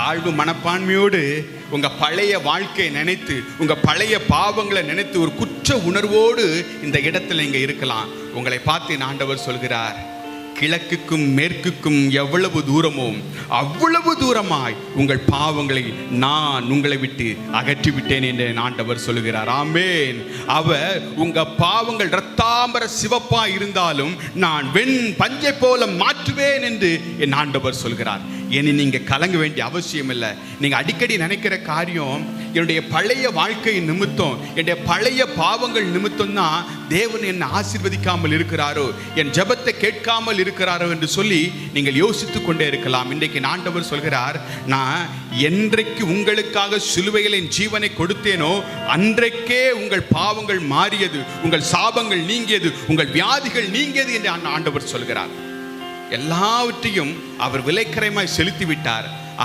தாழ்வு மனப்பான்மையோடு உங்க பழைய வாழ்க்கையை நினைத்து, உங்க பழைய பாவங்களை நினைத்து ஒரு குற்ற உணர்வோடு இந்த இடத்துல நீங்க இருக்கலாம். உங்களை பார்த்து ஆண்டவர் சொல்கிறார், கிழக்குக்கும் மேற்குக்கும் எவ்வளவு தூரமோ அவ்வளவு தூரமாய் உங்கள் பாவங்களை நான் உங்களை விட்டு அகற்றி விட்டேன் என்று ஆண்டவர் சொல்கிறார். ஆமென். அவர் உங்க பாவங்கள் இரத்தாம்பர சிவப்பா இருந்தாலும் நான் வெண் பஞ்சை போல மாற்றுவேன் என்று என் ஆண்டவர் சொல்கிறார். இனி நீங்க கலங்க வேண்டிய அவசியம் இல்லை. நீங்க அடிக்கடி நினைக்கிற காரியம், என்னுடைய பழைய வாழ்க்கை நிமித்தம், என்னுடைய பழைய பாவங்கள் நிமித்தம் தான் தேவன் என்னை ஆசீர்வதிக்காமல் இருக்கிறாரோ, என் ஜெபத்தை கேட்காமல் இருக்கிறாரோ என்று சொல்லி நீங்கள் யோசித்துக் கொண்டே இருக்கலாம். இன்றைக்கு ஆண்டவர் சொல்கிறார், நான் என்றைக்கு உங்களுக்காக சிலுவையில் என் ஜீவனை கொடுத்தேனோ அன்றைக்கே உங்கள் பாவங்கள் மாறியது, உங்கள் சாபங்கள் நீங்கியது, உங்கள் வியாதிகள் நீங்கியது என்று ஆண்டவர் சொல்கிறார். எல்லாவற்றையும் அவர் விலைக்கரைமாய் செலுத்தி விட்டார்.